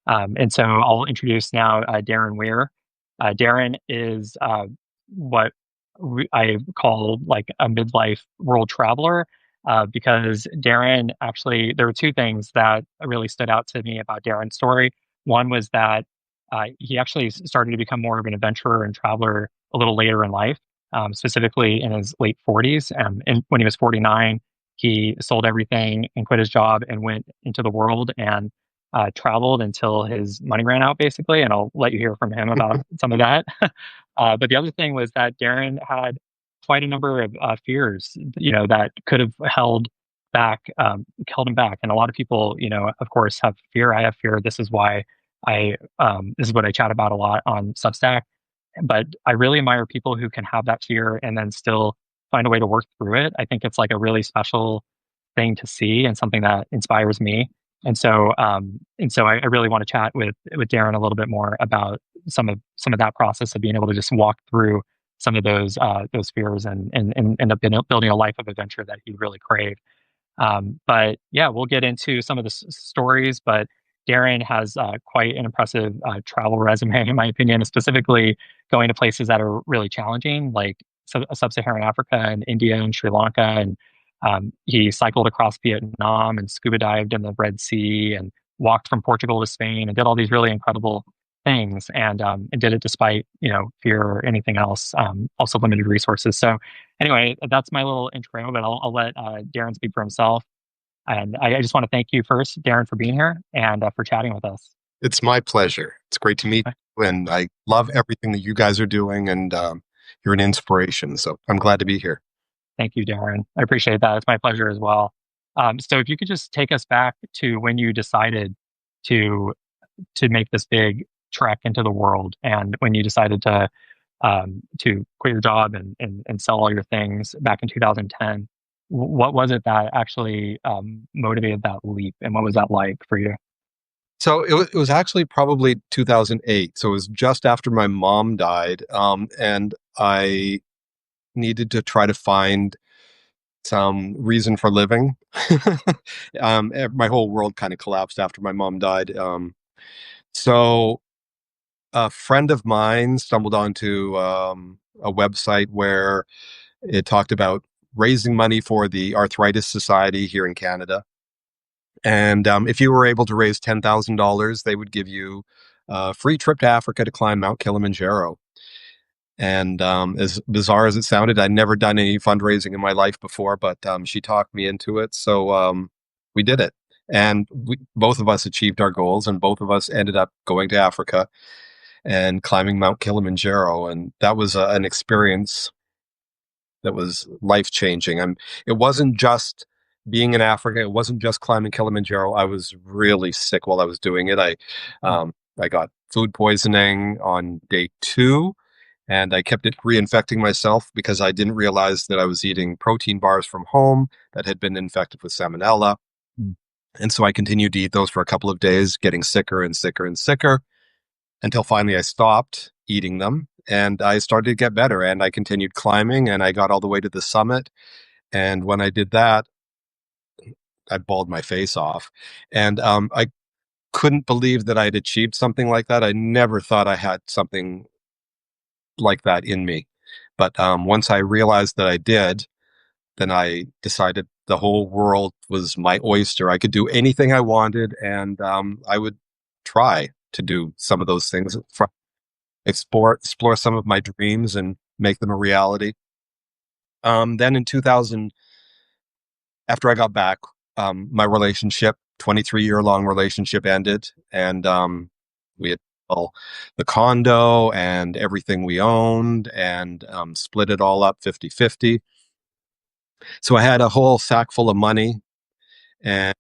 And so I'll introduce now Darren Weir. Darren is what I call like a midlife world traveler because Darren actually, there were two things that really stood out to me about Darren's story. One was that he actually started to become more of an adventurer and traveler a little later in life, specifically in his late 40s. And when he was 49, he sold everything and quit his job and went into the world and traveled until his money ran out, basically. And I'll let you hear from him about some of that. But the other thing was that Darren had quite a number of fears, that could have held him back. And a lot of people, of course, have fear. I have fear. This is why this is what I chat about a lot on Substack. But I really admire people who can have that fear and then still find a way to work through it. I think it's like a really special thing to see and something that inspires me. And so I really want to chat with Darren a little bit more about some of that process of being able to just walk through some of those fears and end up building a life of adventure that he really craved. But yeah, we'll get into some of the stories. But Darren has quite an impressive travel resume, in my opinion, specifically going to places that are really challenging, like sub-Saharan Africa and India and Sri Lanka. And he cycled across Vietnam and scuba dived in the Red Sea and walked from Portugal to Spain and did all these really incredible things and did it despite fear or anything else, also limited resources. So anyway, that's my little intro, but I'll let Darren speak for himself. And I just want to thank you first, Darren, for being here and for chatting with us. It's my pleasure. It's great to meet you, and I love everything that you guys are doing, and you're an inspiration. So I'm glad to be here. Thank you, Darren. I appreciate that. It's my pleasure as well. So if you could just take us back to when you decided to make this big trek into the world, and when you decided to quit your job and sell all your things back in 2010. What was it that actually motivated that leap, and what was that like for you? So it was actually probably 2008. So it was just after my mom died, and I needed to try to find some reason for living. My whole world kind of collapsed after my mom died. So a friend of mine stumbled onto a website where it talked about raising money for the Arthritis Society here in Canada. And if you were able to raise $10,000, they would give you a free trip to Africa to climb Mount Kilimanjaro. And as bizarre as it sounded, I'd never done any fundraising in my life before, but she talked me into it. So we did it. And both of us achieved our goals, and both of us ended up going to Africa and climbing Mount Kilimanjaro. And that was an experience that was life changing. It wasn't just being in Africa. It wasn't just climbing Kilimanjaro. I was really sick while I was doing it. I got food poisoning on day 2, and I kept it reinfecting myself because I didn't realize that I was eating protein bars from home that had been infected with salmonella. Mm. And so I continued to eat those for a couple of days, getting sicker and sicker and sicker until finally I stopped eating them and I started to get better, and I continued climbing and I got all the way to the summit. And when I did that, I bawled my face off. And I couldn't believe that I'd achieved something like that. I never thought I had something like that in me. But once I realized that I did, then I decided the whole world was my oyster. I could do anything I wanted, and I would try to do some of those things, explore some of my dreams and make them a reality. Then in 2000, after I got back, my relationship, 23-year long relationship, ended, and we had all the condo and everything we owned, and split it all up 50-50. So I had a whole sack full of money and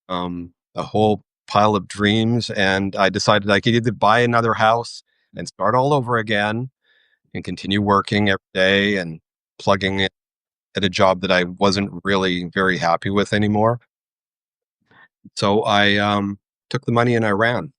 a whole pile of dreams, and I decided I could either buy another house and start all over again and continue working every day and plugging in at a job that I wasn't really very happy with anymore. So I took the money and I ran.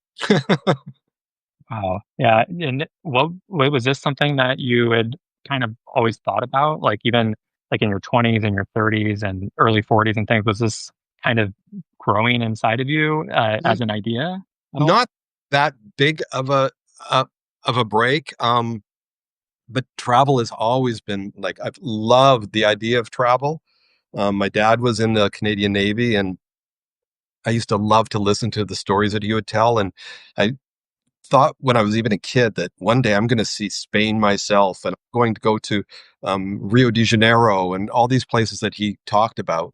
Wow. Yeah. And what was this something that you had kind of always thought about, like even like in your 20s and your 30s and early 40s and things? Was this kind of growing inside of you as an idea at all? Not that big uh, of a break. But travel has always been like I've loved the idea of travel. My dad was in the Canadian Navy, and I used to love to listen to the stories that he would tell. And I thought when I was even a kid that one day I'm going to see Spain myself, and I'm going to go to Rio de Janeiro and all these places that he talked about.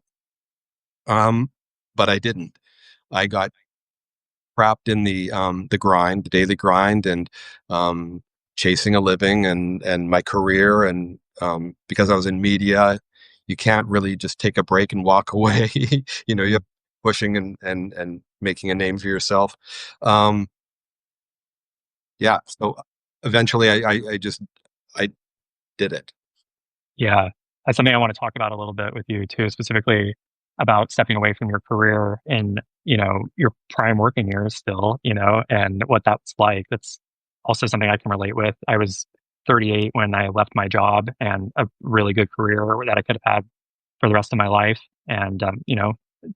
Um, but I didn't. I got trapped in the grind, the daily grind, and um, chasing a living and my career. And because I was in media, you can't really just take a break and walk away. You're pushing and making a name for yourself. Um, yeah. So eventually, I just I did it. Yeah, that's something I want to talk about a little bit with you too, specifically about stepping away from your career in, your prime working years still, and what that's like. That's also something I can relate with. I was 38 when I left my job and a really good career that I could have had for the rest of my life. And,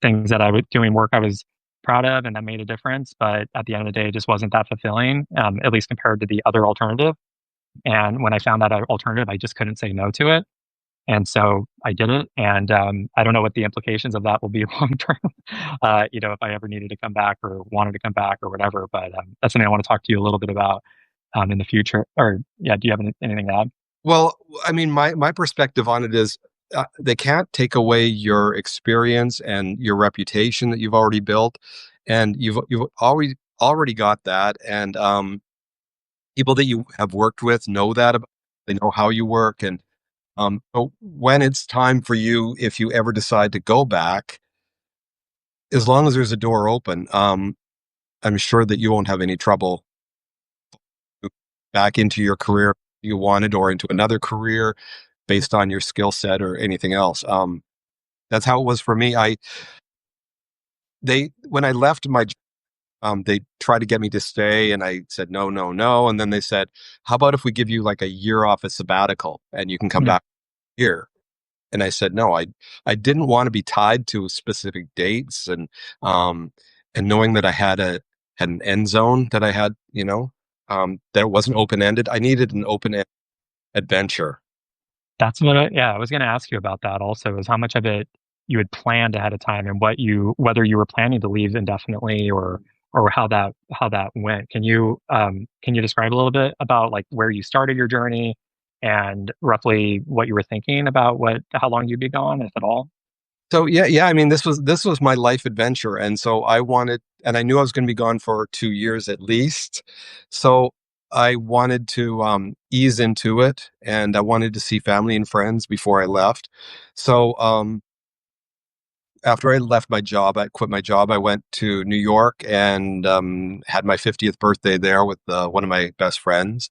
things that I was doing work I was proud of and that made a difference. But at the end of the day, it just wasn't that fulfilling, at least compared to the other alternative. And when I found that alternative, I just couldn't say no to it. And so I did it, and, I don't know what the implications of that will be long term, if I ever needed to come back or wanted to come back or whatever, but, that's something I wanna talk to you a little bit about, in the future or yeah, do you have anything to add? Well, I mean, my perspective on it is they can't take away your experience and your reputation that you've already built, and you've already got that, and people that you have worked with know that they know how you work, and so when it's time for you, if you ever decide to go back, as long as there's a door open, I'm sure that you won't have any trouble back into your career you wanted or into another career based on your skill set or anything else. That's how it was for me. They when I left my they tried to get me to stay, and I said no, no, no. And then they said, "How about if we give you like a year off a sabbatical and you can come Mm, back here?" And I said no. I didn't want to be tied to specific dates, um and knowing that I had an end zone that I had, that it wasn't open ended. I needed an open adventure. that's what I was gonna ask you about that also, is how much of it you had planned ahead of time and whether you were planning to leave indefinitely or how that went. Can you describe a little bit about, like, where you started your journey and roughly what you were thinking about how long you'd be gone, if at all? So yeah, yeah. I mean, this was my life adventure, and so I wanted, and I knew I was going to be gone for 2 years at least. So I wanted to ease into it, and I wanted to see family and friends before I left. So after I left my job, I quit my job. I went to New York and had my 50th birthday there with one of my best friends,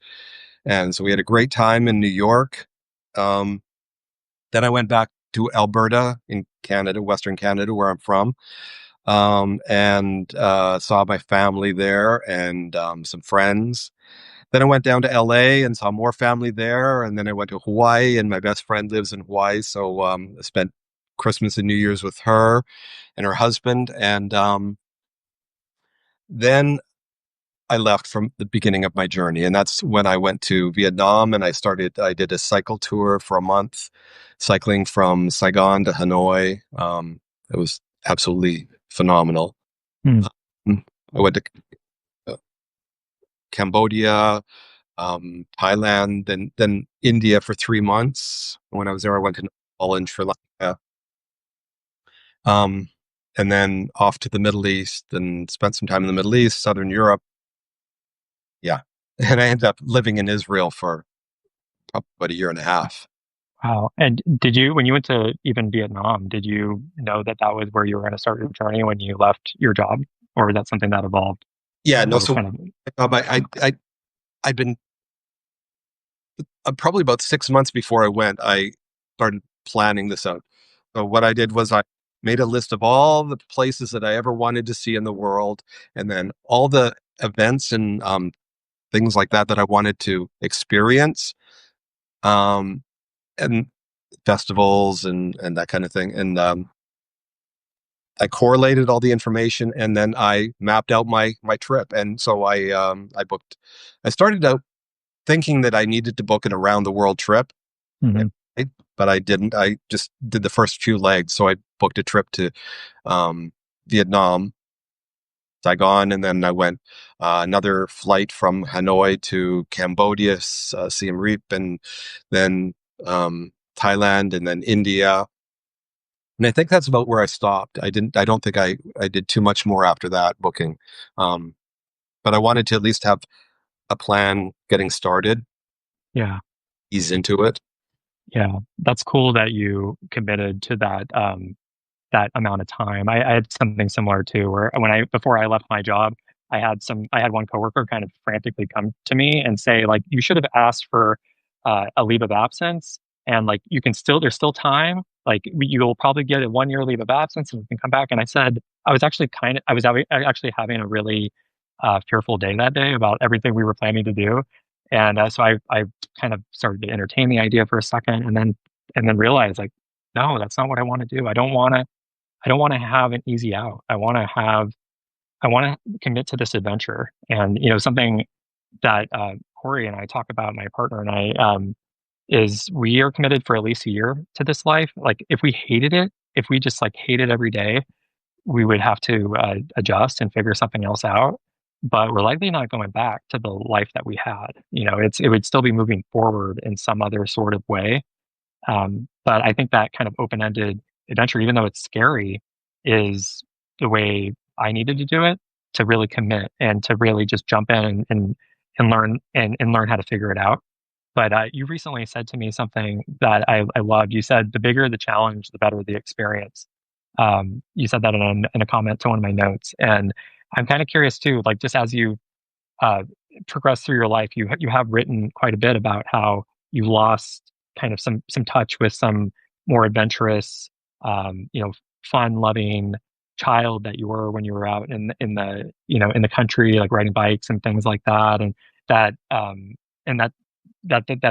and so we had a great time in New York. Um, then I went back to Alberta in Canada, Western Canada, where I'm from, and saw my family there and some friends. Then I went down to LA and saw more family there. And then I went to Hawaii, and my best friend lives in Hawaii. So I spent Christmas and New Year's with her and her husband. And then I left from the beginning of my journey. And that's when I went to Vietnam and I did a cycle tour for a month, cycling from Saigon to Hanoi. It was absolutely phenomenal. Hmm, I went to uh, Cambodia, Thailand, then India for 3 months. When I was there, I went to Nepal and Sri Lanka, um, and then off to the Middle East and spent some time in the Middle East, Southern Europe. Yeah, and I ended up living in Israel for probably about a year and a half. wow, and when you went to even Vietnam, did you know that that was where you were gonna start your journey when you left your job? Or was that something that evolved Yeah, no. or So kind of I've been probably about 6 months before I went. I started planning this out. So what I did was I made a list of all the places that I ever wanted to see in the world, and then all the events and things like that that I wanted to experience, um, and festivals and that kind of thing. And I correlated all the information and then I mapped out my trip. And so I booked. I started out thinking that I needed to book an around the world trip, Hmm. right? But I didn't. I just did the first few legs. So I booked a trip to um, Vietnam, Saigon, and then I went another flight from Hanoi to Cambodia, Siem Reap, and then Thailand, and then India. And I think that's about where I stopped. I didn't. I don't think I did too much more after that booking. Um, but I wanted to at least have a plan getting started, Yeah. ease into it. Yeah. That's cool that you committed to that. That amount of time. I had something similar too, where when I before I left my job, I had one coworker kind of frantically come to me and say like, you should have asked for a leave of absence, and like you can still there's still time. Like you'll probably get a 1 year leave of absence and you can come back. And I said I was actually actually having a really fearful day that day about everything we were planning to do, and so I kind of started to entertain the idea for a second, and then realized like, no, that's not what I want to do. I don't want to have an easy out. I want to commit to this adventure. And something that Corey and I talk about, my partner and I, is we are committed for at least a year to this life. Like if we hated it, if we just like hated every day, we would have to adjust and figure something else out. But we're likely not going back to the life that we had. It would still be moving forward in some other sort of way. But I think that kind of open-ended adventure, even though it's scary, is the way I needed to do it to really commit and to really just jump in and learn and learn how to figure it out. But you recently said to me something that I loved. You said the bigger the challenge, the better the experience. You said that in a comment to one of my notes, and I'm kind of curious too. Like just as you uh, progress through your life, you have written quite a bit about how you lost kind of some touch with some more adventurous, you know, fun loving child that you were when you were out in the in the country, like riding bikes and things like that, that and that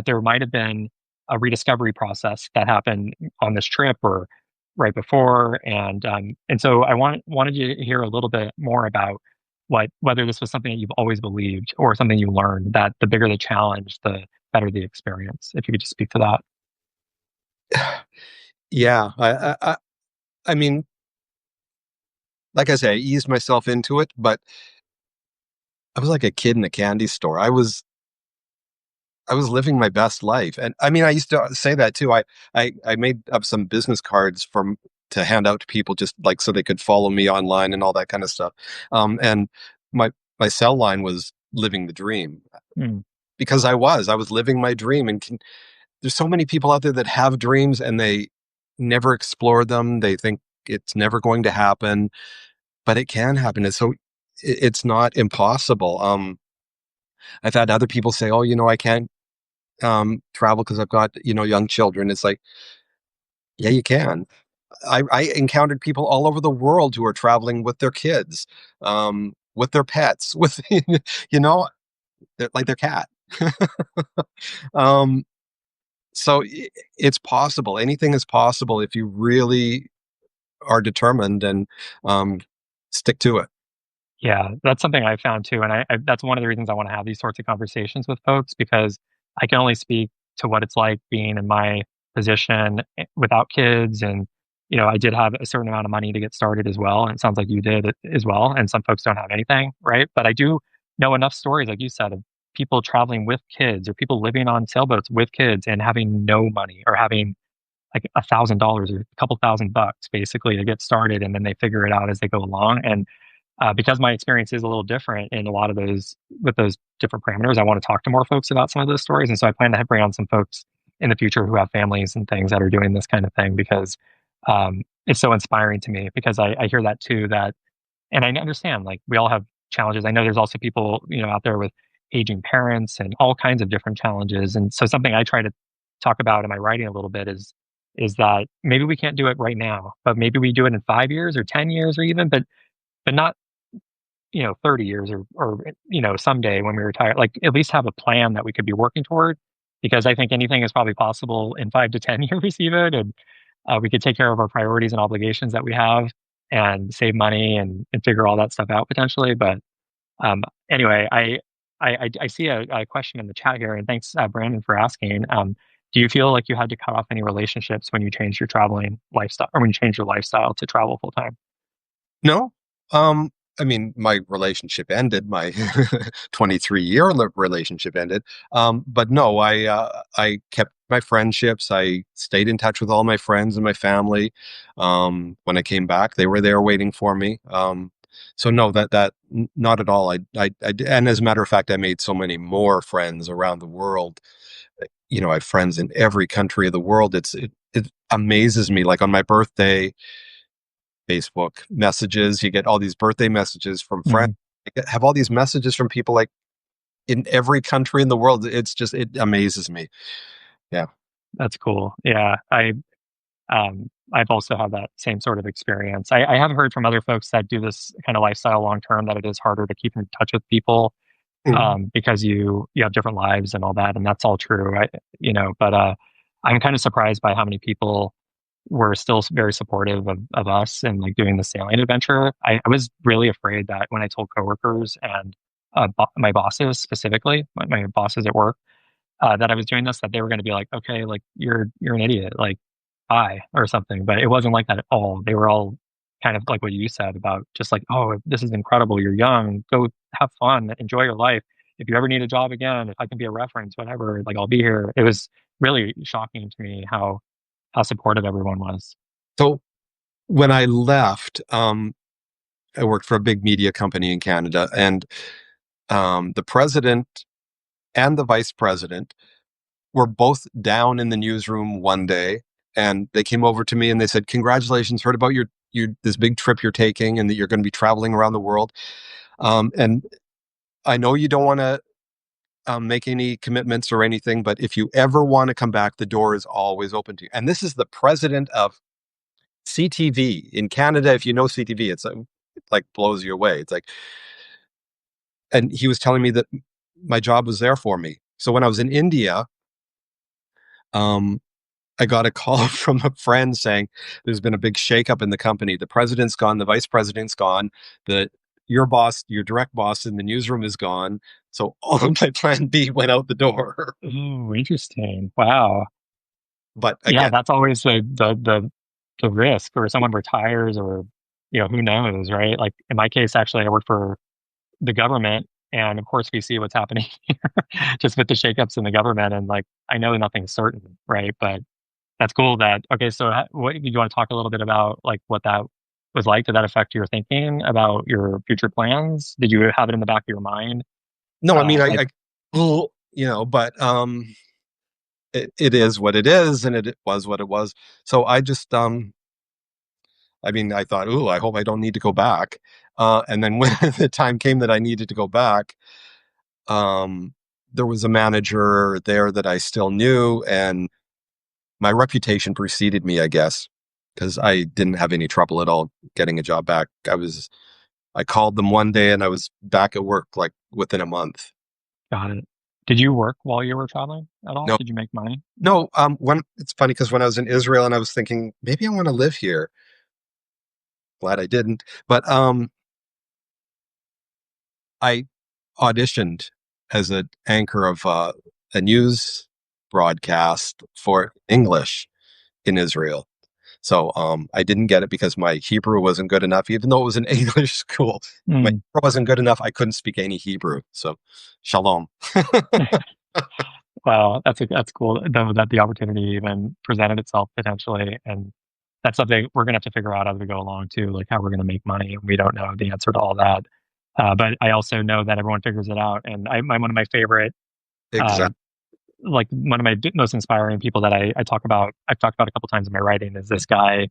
there might have been a rediscovery process that happened on this trip or right before, and so wanted you to hear a little bit more about whether this was something that you've always believed or something you learned, that the bigger the challenge, the better the experience. If you could just speak to that. Yeah, I mean, like I say, I eased myself into it, but I was like a kid in a candy store. I was living my best life. And I mean, I used to say that too. I made up some business cards from to hand out to people just like so they could follow me online and all that kind of stuff. And my my cell line was living the dream Mm, because I was living my dream. And there's so many people out there that have dreams and they never explore them. They think it's never going to happen, but it can happen. And so it's not impossible. I've had other people say, "Oh, I can't travel because I've got young children." It's like, yeah, you can. I encountered people all over the world who are traveling with their kids, with their pets, with like their cat. um, so it's possible. Anything is possible if you really are determined and um, stick to it. yeah, that's something I found too, and that's one of the reasons I want to have these sorts of conversations with folks because I can only speak to what it's like being in my position without kids, and I did have a certain amount of money to get started as well, and it sounds like you did as well. And some folks don't have anything, right? But I do know enough stories, like you said, of people traveling with kids or people living on sailboats with kids and having no money or having like $1,000 or a couple $1,000 basically to get started, and then they figure it out as they go along. And because my experience is a little different in a lot of those with those different parameters, I want to talk to more folks about some of those stories. And so I plan to bring on some folks in the future who have families and things that are doing this kind of thing because it's so inspiring to me because I hear that too, that, and I understand like we all have challenges. I know there's also people, out there with aging parents and all kinds of different challenges. And so something I try to talk about in my writing a little bit is that maybe we can't do it right now, but maybe we do it in 5 years or 10 years or even, but not 30 years or someday when we retire, like at least have a plan that we could be working toward. Because I think anything is probably possible in 5 to 10 years even, and we could take care of our priorities and obligations that we have. and save money and figure all that stuff out potentially. But anyway, I see a question in the chat here, and thanks, Brandon, for asking. Do you feel like you had to cut off any relationships when you changed your traveling lifestyle, or when you changed your lifestyle to travel full time? No. Um, I mean, my relationship ended. My 23-year relationship ended. But no, I kept my friendships. I stayed in touch with all my friends and my family. When I came back, they were there waiting for me. So no, not at all. And as a matter of fact, I made so many more friends around the world. You know, I have friends in every country of the world. It amazes me. Like on my birthday, Facebook messages. You get all these birthday messages from friends. Mhm. I have all these messages from people like in every country in the world. It amazes me. Yeah. That's cool. Yeah, I've also had that same sort of experience. I have heard from other folks that do this kind of lifestyle long term that it is harder to keep in touch with people Mhm. because you have different lives and all that, and that's all true. But I'm kind of surprised by how many people were still very supportive of us and like doing the sailing adventure. I was really afraid that when I told coworkers and my bosses specifically, my bosses at work, that I was doing this, that they were going to be like, okay, like you're an idiot, like bye or something. But it wasn't like that at all. They were all kind of like what you said about just like, oh, this is incredible. You're young. Go have fun. Enjoy your life. If you ever need a job again, if I can be a reference, whatever, like I'll be here. It was really shocking to me how supportive everyone was. So when I left, I worked for a big media company in Canada, and the president and the vice president were both down in the newsroom one day, and they came over to me and they said, "Congratulations! Heard about your this big trip you're taking, and that you're going to be traveling around the world. And I know you don't want to make any commitments or anything, but if you ever want to come back, the door is always open to you." And this is the president of CTV in Canada. If you know CTV, it like blows you away. It's like, and he was telling me that my job was there for me. So when I was in India, um, I got a call from a friend saying there's been a big shakeup in the company. The president's gone, the vice president's gone, the your boss, your direct boss in the newsroom is gone. So all of my plan B went out the door. Ooh, interesting. Wow. But Yeah, again, that's always the risk, or someone retires, or who knows, right? Like in my case, actually, I work for the government, and of course, we see what's happening just with the shakeups in the government, and like I know nothing's certain, right? But that's cool. That okay. So, what do you want to talk a little bit about, like what that was like? Did that affect your thinking about your future plans? Did you have it in the back of your mind? no, I mean, Like, well, but it is what it is, and it was what it was. So I just, I mean, I thought, ooh, I hope I don't need to go back. And then when the time came that I needed to go back, um, there was a manager there that I still knew, and my reputation preceded me, I guess, because I didn't have any trouble at all getting a job back. I called them one day and I was back at work like within a month. got it. Did you work while you were traveling at all? No, Did you make money? no. When it's funny because when I was in Israel and I was thinking maybe I want to live here. Glad I didn't. But I auditioned as an anchor of a news broadcast for English in Israel. So I didn't get it because my Hebrew wasn't good enough, even though it was an English school. My Hmm. Hebrew wasn't good enough. I couldn't speak any Hebrew. So shalom. Wow, that's cool that the opportunity even presented itself potentially, and that's something we're gonna have to figure out as we go along too, like how we're gonna make money. We don't know the answer to all that, but I also know that everyone figures it out. And one of my favorite, Exactly. um, like one of my most inspiring people that I've talked about a couple times in my writing is this guy,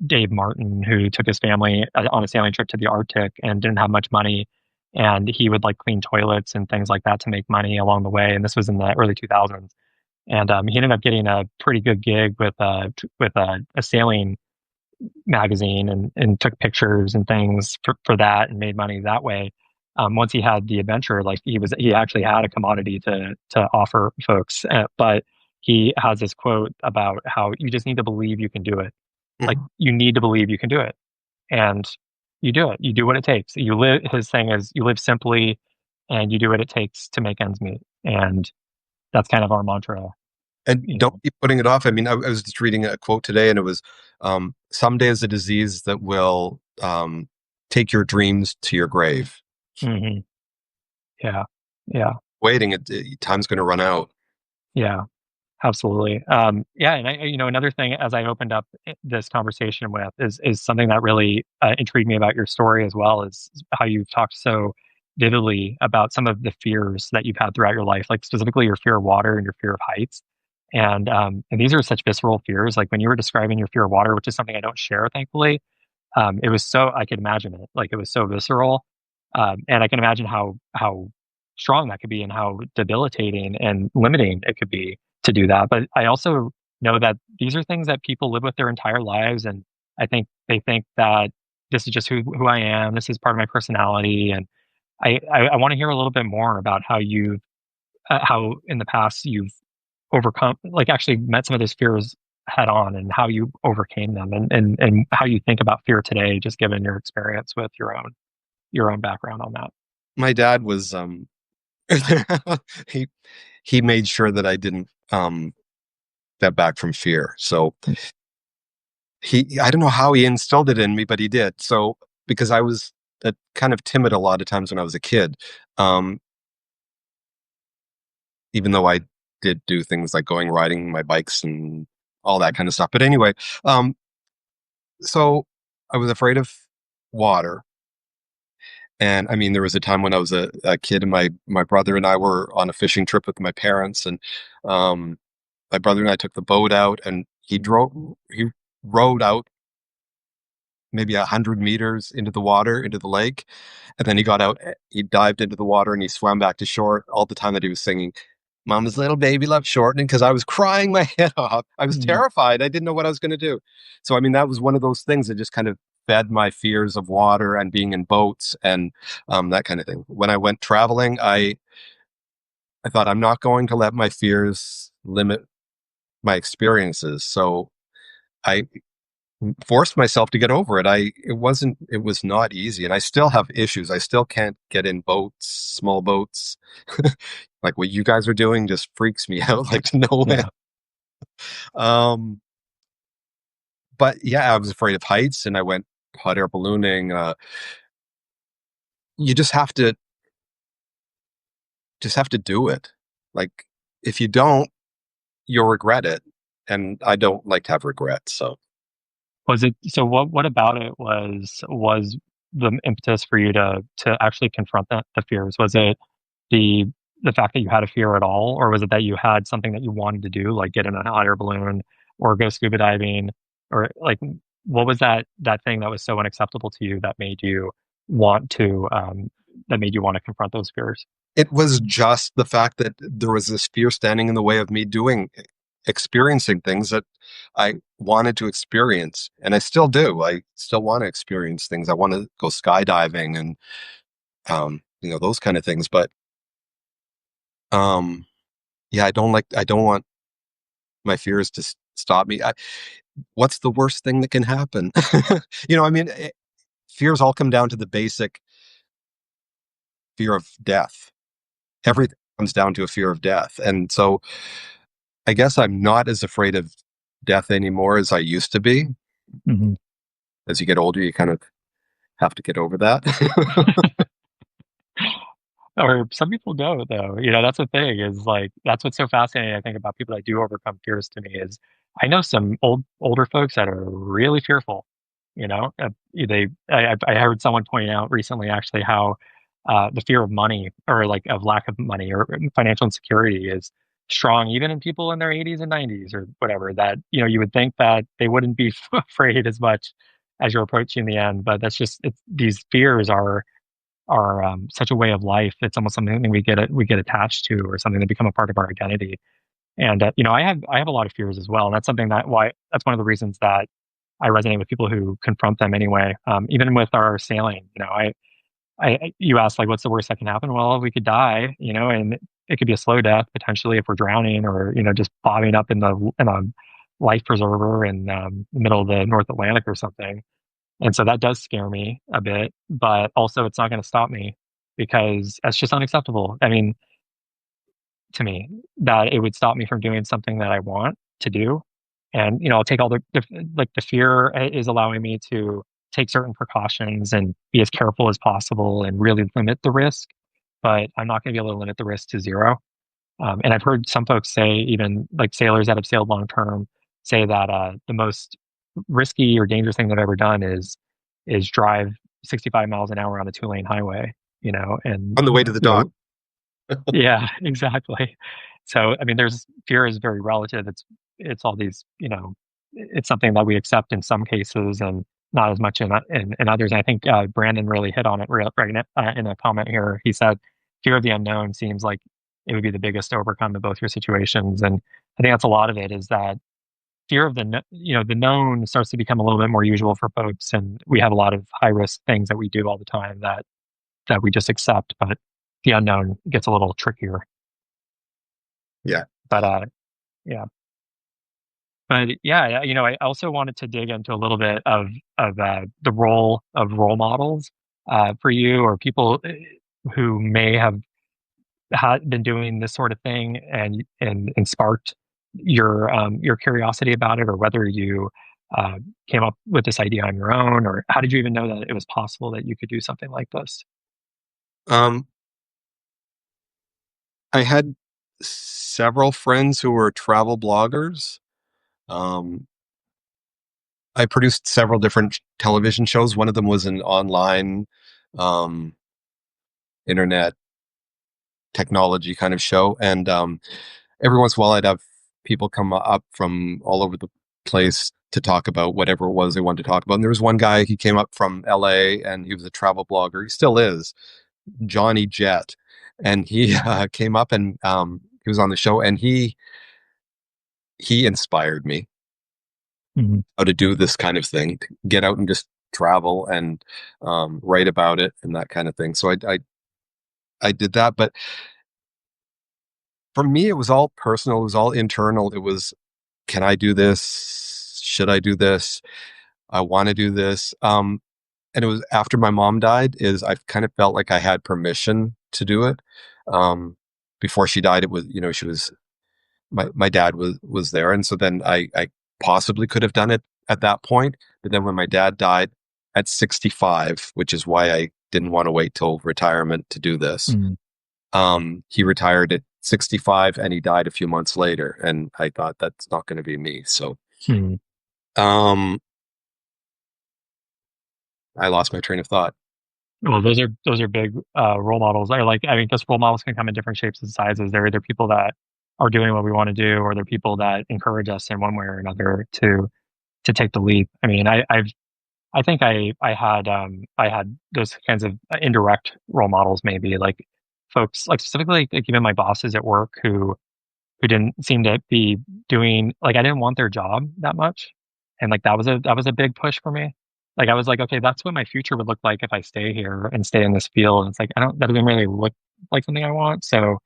Dave Martin, who took his family on a sailing trip to the Arctic and didn't have much money. And he would like clean toilets and things like that to make money along the way. And this was in the early 2000s. And he ended up getting a pretty good gig with a sailing magazine, and took pictures and things for that and made money that way. Once he had the adventure, like he actually had a commodity to offer folks. But he has this quote about how you just need to believe you can do it. Like Mhm. you need to believe you can do it. and you do it. You do what it takes. You live. His thing is you live simply, and you do what it takes to make ends meet. And that's kind of our mantra. And You don't know. keep putting it off. I mean, I was just reading a quote today, and it was, "Someday is a disease that will take your dreams to your grave." Hmm. Yeah. Yeah. Waiting, time's going to run out. Yeah. Absolutely. Yeah, and another thing as I opened up this conversation with is something that really intrigued me about your story as well is how you've talked so vividly about some of the fears that you've had throughout your life, like specifically your fear of water and your fear of heights. And these are such visceral fears. Like when you were describing your fear of water, which is something I don't share, thankfully, it was so I could imagine it. Like it was so visceral, and I can imagine how strong that could be and how debilitating and limiting it could be to do that. But I also know that these are things that people live with their entire lives, and I think they think that this is just who I am. This is part of my personality, and I want to hear a little bit more about how in the past you've overcome, like actually met some of those fears head on, and how you overcame them, and how you think about fear today, just given your experience with your own background on that. My dad was he he made sure that I didn't step back from fear. So he I don't know how he instilled it in me, but he did. So because I was kind of timid a lot of times when I was a kid, um, even though I did do things like going riding my bikes and all that kind of stuff. But anyway, um, so I was afraid of water. And I mean, there was a time when I was a kid, and my brother and I were on a fishing trip with my parents, and um, my brother and I took the boat out, and he rowed out maybe 100 meters into the water, into the lake, and then he got out, he dived into the water, and he swam back to shore. All the time that he was singing, "Mama's little baby love shortening," because I was crying my head off. I was Mhm. terrified. I didn't know what I was going to do. So I mean, that was one of those things that just kind of fed my fears of water and being in boats and that kind of thing. When I went traveling, I thought I'm not going to let my fears limit my experiences. So I forced myself to get over it. It was not easy, and I still have issues. I still can't get in boats, small boats. Like what you guys are doing just freaks me out like to no end. Yeah. Um, but yeah, I was afraid of heights, and I went hot air ballooning. You just have to do it. Like if you don't, you'll regret it, and I don't like to have regrets. So Was it so? What about it was the impetus for you to actually confront the fears? Was it the the fact that you had a fear at all, or was it that you had something that you wanted to do, like get in an hot air balloon or go scuba diving, or like what was that thing that was so unacceptable to you want to that made you want to confront those fears? it was just the fact that there was this fear standing in the way of me experiencing things that I wanted to experience, and I still do. I still want to experience things. I want to go skydiving and those kind of things. But um, yeah, I don't want my fears to stop me. What's the worst thing that can happen? I mean, fears all come down to the basic fear of death. Everything comes down to a fear of death, and so I guess I'm not as afraid of death anymore as I used to be. Mhm. As you get older, you kind of have to get over that. Or some people don't though, that's the thing is, like, that's what's so fascinating, I think, about people that do overcome fears to me is I know some older folks that are really fearful, I heard someone point out recently actually how, the fear of money or, like, of lack of money or financial insecurity is strong even in people in their 80s and 90s or whatever that, you would think that they wouldn't be afraid as much as you're approaching the end, but it's these fears are such a way of life. It's almost something we get attached to, or something that become a part of our identity. And I have a lot of fears as well, and that's one of the reasons that I resonate with people who confront them anyway. Even with our sailing, you asked like, what's the worst that can happen? Well, we could die, and it could be a slow death potentially if we're drowning, or just bobbing up in a life preserver in the middle of the North Atlantic or something. And so that does scare me a bit, but also it's not going to stop me because that's just unacceptable. I mean, to me, that it would stop me from doing something that I want to do. And, I'll take all like the fear is allowing me to take certain precautions and be as careful as possible and really limit the risk. But I'm not going to be able to limit the risk to zero. And I've heard some folks say, even like sailors that have sailed long term, say that the most risky or dangerous thing they've ever done is drive 65 miles an hour on a 2-lane highway. And On the way to the you dock. know, yeah, exactly. So, I mean, there's fear is very relative. It's all these, it's something that we accept in some cases and not as much in others. And I think Brandon really hit on it right now, in a comment here. He said, "Fear of the unknown seems like it would be the biggest to overcome in both your situations." And I think that's a lot of it is that fear of the known starts to become a little bit more usual for folks, and we have a lot of high risk things that we do all the time that we just accept, but the unknown gets a little trickier. Yeah. But yeah, but yeah, I also wanted to dig into a little bit of the role of role models for you or people who may have been doing this sort of thing and sparked your curiosity about it, or whether you uh, came up with this idea on your own, or how did you even know that it was possible that you could do something like this? Um, I had several friends who were travel bloggers. Um, I produced several different television shows. One of them was an online um, internet technology kind of show, and every once in a while, I'd have people come up from all over the place to talk about whatever it was they wanted to talk about. And there was one guy, he came up from LA and he was a travel blogger. He still is, Johnny Jet. And he came up and he was on the show and he inspired me Mhm. how to do this kind of thing, to get out and just travel and write about it and that kind of thing. So I did that. But for me, it was all personal. It was all internal. It was, can I do this? Should I do this? I want to do this. And it was after my mom died is I kind of felt like I had permission to do it. Um, Before she died, it was, she was, my dad was there. And so then I possibly could have done it at that point. But then when my dad died at 65, which is why I didn't want to wait till retirement to do this. Mhm. He retired at 65 and he died a few months later. And I thought that's not going to be me. So, Mhm. um, I lost my train of thought. Well, those are big role models. I mean, because role models can come in different shapes and sizes. They're either people that are doing what we want to do, or they're people that encourage us in one way or another to take the leap. I mean, I think I had those kinds of indirect role models, maybe like folks like specifically like even my bosses at work who didn't seem to be doing like I didn't want their job that much. And like that was a big push for me. Like I was like, okay, that's what my future would look like if I stay here and stay in this field. And it's like that doesn't really look like something I want. So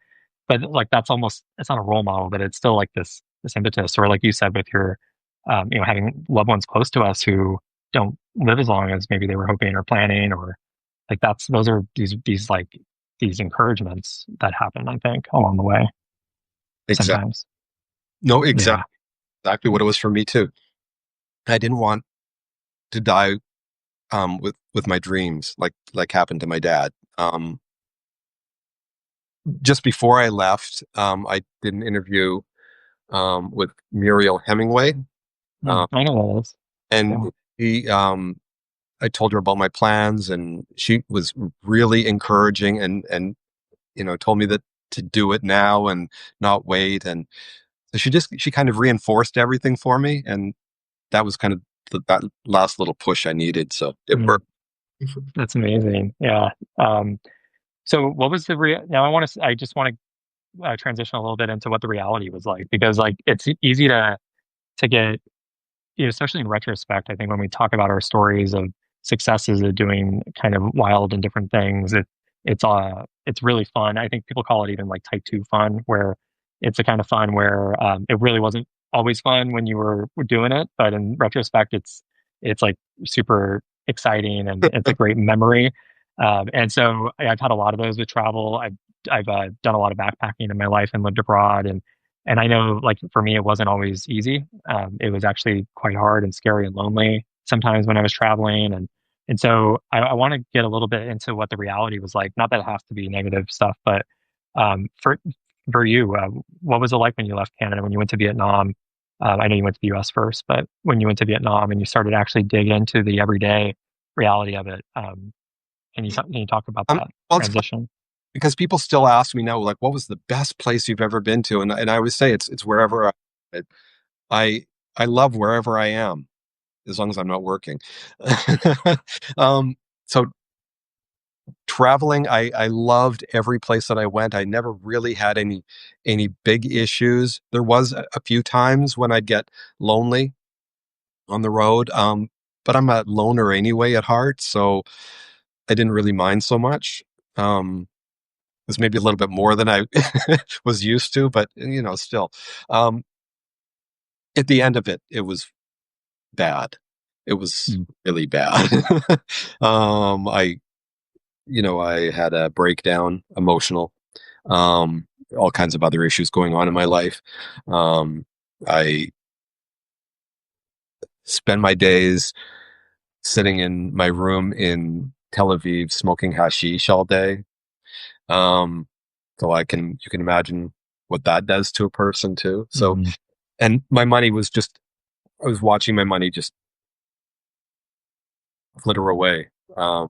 but like that's almost it's not a role model, but it's still like this impetus, or like you said with your having loved ones close to us who don't live as long as maybe they were hoping or planning, or like those are these like these encouragements that happen, I think, along the way Exactly. sometimes. No, Yeah. exactly what it was for me too. I didn't want to die with my dreams like happened to my dad. Just before I left, I did an interview with Muriel Hemingway, um, I know that is. and Yeah. he I told her about my plans, and she was really encouraging and told me that to do it now and not wait. And so she kind of reinforced everything for me, and that was kind of that last little push I needed. So it Mm, worked. that's amazing. Yeah. Um, so what was now I just want to transition a little bit into what the reality was like, because like it's easy to get, especially in retrospect, I think when we talk about our stories of successes of doing kind of wild and different things, it's really fun. I think people call it even like type two fun, where it's a kind of fun where it really wasn't always fun when you were doing it, but in retrospect, it's like super exciting and it's a great memory. And so I've had a lot of those with travel. I've done a lot of backpacking in my life and lived abroad, and I know like for me it wasn't always easy. It was actually quite hard and scary and lonely sometimes when I was traveling, and so I want to get a little bit into what the reality was like. Not that it has to be negative stuff, but for you, what was it like when you left Canada, when you went to Vietnam? I know you went to the US first, but when you went to Vietnam and you started to actually dig into the everyday reality of it, can you talk about that Well, it's transition? because people still ask me now, like, what was the best place you've ever been to? And I always say it's wherever I I love wherever I am as long as I'm not working. um, so traveling, I loved every place that I went. I never really had any big issues. There was a few times when I'd get lonely on the road, but I'm a loner anyway at heart, so I didn't really mind so much. It was maybe a little bit more than I was used to, but still. Um, at the end of it, it was bad. It was Mm. really bad. I, I had a breakdown, emotional, all kinds of other issues going on in my life. I spend my days sitting in my room in Tel Aviv smoking hashish all day. Um, so you can imagine what that does to a person too. So, Mhm. and my money was just, I was watching my money just flitter away. So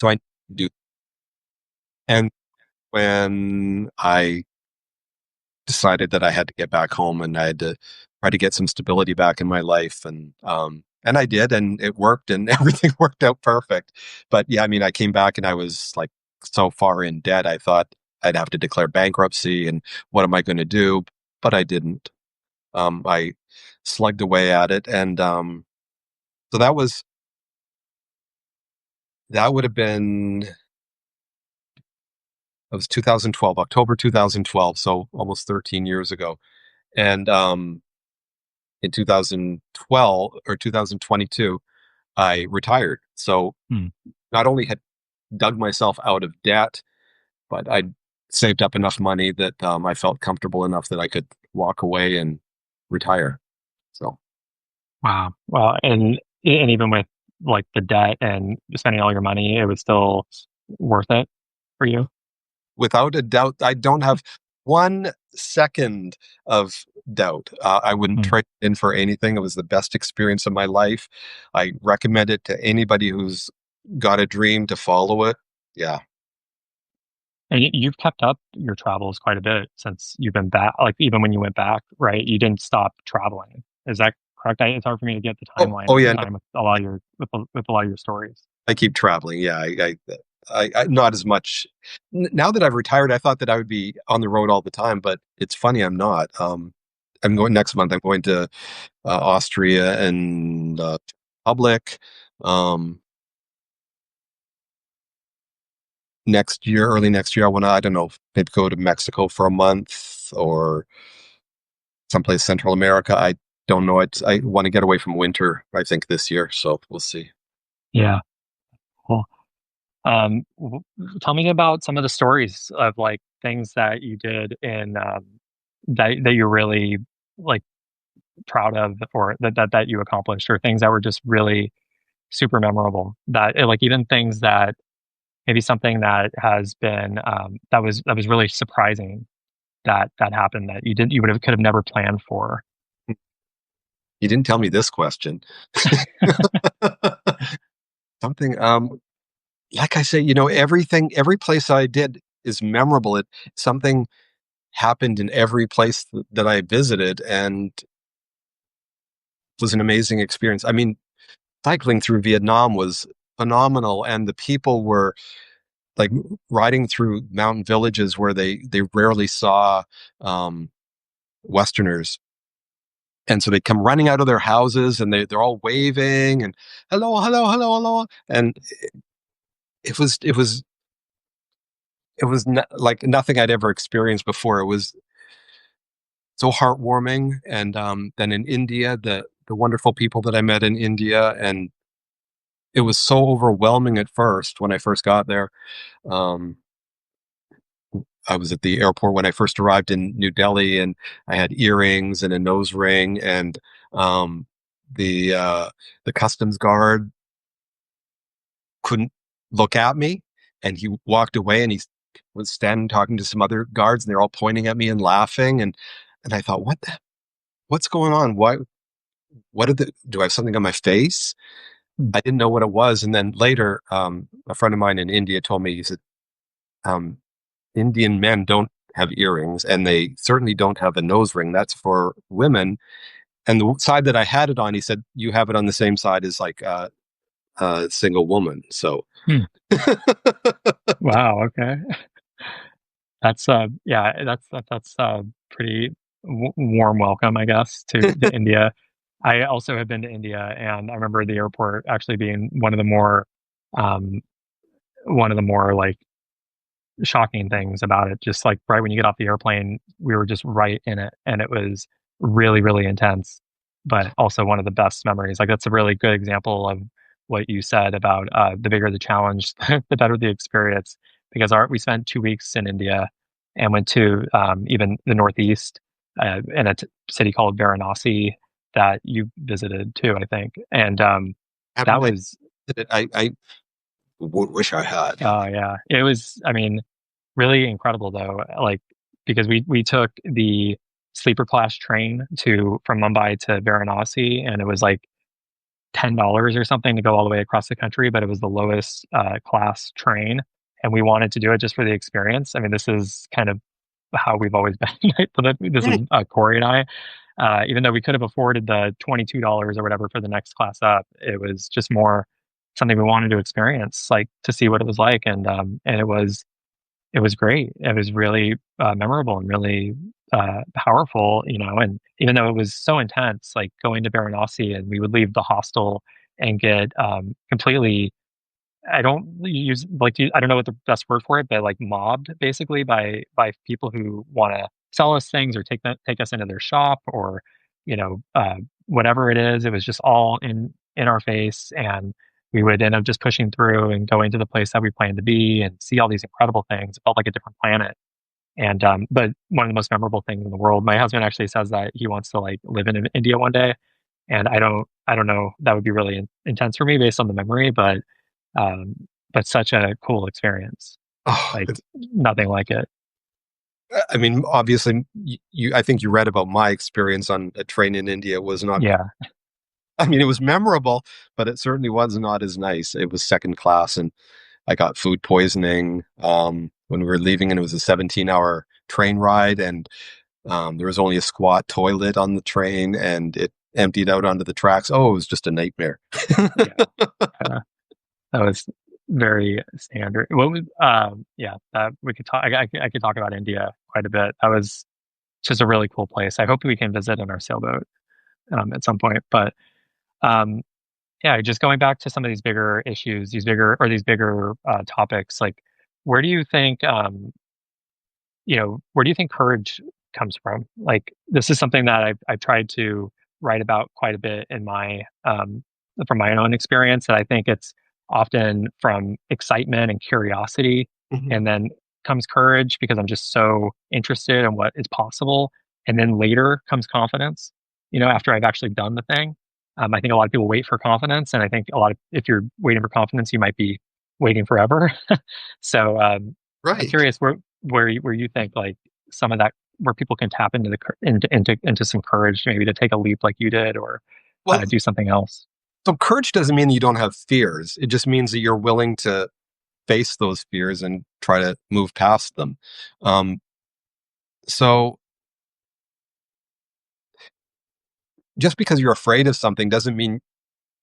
I do, and when I decided that I had to get back home and I had to try to get some stability back in my life, and I did, and it worked, and everything worked out perfect. But yeah, I mean, I came back and I was like so far in debt, I thought I'd have to declare bankruptcy, and what am I going to do? But I didn't. I slugged away at it, and so that would have been it was 2012, October 2012, so almost 13 years ago. And in 2012 or 2022, I retired. So Mm. not only had dug myself out of debt, but I'd saved up enough money that I felt comfortable enough that I could walk away and retire. So Wow. Well, and even with like the debt and spending all your money, it was still worth it for you. without a doubt, I don't have 1 second of doubt. I wouldn't Mm. trade it in for anything. It was the best experience of my life. I recommend it to anybody who's got a dream to follow it. Yeah. And you've kept up your travels quite a bit since you've been back. Like even when you went back, right? You didn't stop traveling. Is that correct? It's hard for me to get the timeline Oh at the yeah. No, time with a lot of your with a lot of your stories. I keep traveling. Yeah. I not as much now that I've retired. I thought that I would be on the road all the time, but it's funny. I'm not. I'm going next month. I'm going to Austria and Public. Um, next year, early next year, I want to, I don't know, maybe go to Mexico for a month or someplace Central America. I don't know. I want to get away from winter, I think, this year. So we'll see. Yeah. Cool. Tell me about some of the stories of like things that you did in that you're really like proud of, or that you accomplished, or things that were just really super memorable. That like even things that maybe something that has been that was really surprising that happened that you would have could have never planned for. You didn't tell me this question. Something, like I say, every place I did is memorable. Something happened in every place that I visited and was an amazing experience. I mean, cycling through Vietnam was phenomenal, and the people were like riding through mountain villages where they rarely saw um, Westerners, and so they come running out of their houses and they're all waving and hello, hello, hello, hello, and it was like nothing I'd ever experienced before. It was so heartwarming, and then in India, the wonderful people that I met in India, and it was so overwhelming at first when I first got there. Um, I was at the airport when I first arrived in New Delhi, and I had earrings and a nose ring, and um, the customs guard couldn't look at me, and he walked away, and he was standing talking to some other guards, and they're all pointing at me and laughing, and I thought, what's going on? What did do I have something on my face? Mm. I didn't know what it was, and then later, a friend of mine in India told me, he said, um, Indian men don't have earrings, and they certainly don't have a nose ring. That's for women. And the side that I had it on, he said, you have it on the same side as like a single woman. So, Hmm. Wow. Okay. That's yeah. That's pretty warm welcome, I guess, to India. I also have been to India, and I remember the airport actually being um, one of the more like shocking things about it. Just like right when you get off the airplane, we were just right in it, and it was really, really intense, but also one of the best memories. Like that's a really good example of what you said about the bigger the challenge, the better the experience. Because we spent 2 weeks in India and went to even the Northeast in a city called Varanasi that you visited too, I think. And that haven't I was, did it? Wish I had. oh yeah, it was. I mean, really incredible though, like because we took the sleeper class train to from Mumbai to Varanasi, and it was like $10 or something to go all the way across the country, but it was the lowest class train, and we wanted to do it just for the experience. I mean, this is kind of how we've always been. Right? This is Corey and I. Even though we could have afforded the $22 or whatever for the next class up, it was just more something we wanted to experience, like to see what it was like, and it was great. It was really, memorable and really, powerful, you know, and even though it was so intense, like, going to Varanasi and we would leave the hostel and get, completely I don't use like, I don't know what the best word for it, but, like, mobbed basically by people who wanna sell us things or take us into their shop or, you know, whatever it is. It was just all in our face, and we would end up just pushing through and going to the place that we planned to be and see all these incredible things. It felt like a different planet. And, but one of the most memorable things in the world, my husband actually says that he wants to, like, live in India one day, and I don't know, that would be really intense for me based on the memory, um, but such a cool experience, Oh, like nothing like it. I mean, obviously, I think you read about my experience on a train in India. It was not, Yeah, I mean, it was memorable, but it certainly was not as nice. It was second class, and I got food poisoning when we were leaving, and it was a 17-hour train ride, and there was only a squat toilet on the train, and it emptied out onto the tracks. Oh, it was just a nightmare. yeah, uh, that was very standard. What was, yeah, that we could talk. I could talk about India quite a bit. That was just a really cool place. I hope we can visit in our sailboat at some point. But um, yeah, just going back to some of these bigger issues, these bigger topics, like where do you think where do you think courage comes from? Like, this is something that I've tried to write about quite a bit in my from my own experience. And I think it's often from excitement and curiosity, Mhm. and then comes courage because I'm just so interested in what is possible. And then later comes confidence. You know, after I've actually done the thing. I think a lot of people wait for confidence, and I think if you're waiting for confidence, you might be waiting forever. So I'm Right. curious where you think like some of that where people can tap into into some courage maybe to take a leap like you did or Well, do something else. so courage doesn't mean you don't have fears. It just means that you're willing to face those fears and try to move past them. Um, so just because you're afraid of something doesn't mean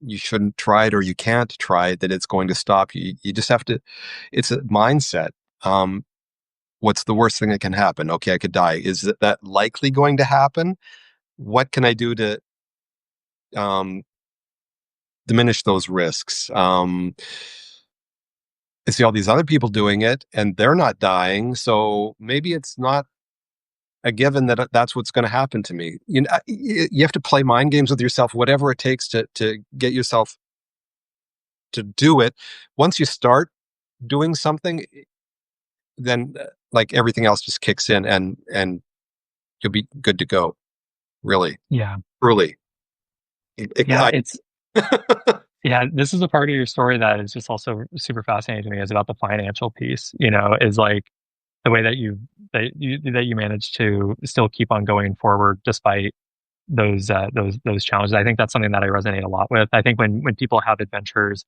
you shouldn't try it or you can't try it, that it's going to stop you. You just have to, it's a mindset. Um, what's the worst thing that can happen? Okay, I could die. Is that likely going to happen? What can I do to um, diminish those risks? I see all these other people doing it and they're not dying. So maybe it's not a given that that's what's going to happen to me. You know, you have to play mind games with yourself, whatever it takes to get yourself to do it. Once you start doing something, then like everything else just kicks in, and you'll be good to go. Really, Yeah. truly. Yeah, yeah, this is a part of your story that is just also super fascinating to me is about the financial piece, is like the way that you manage to still keep on going forward despite those challenges. I think that's something that I resonate a lot with. I think when people have adventures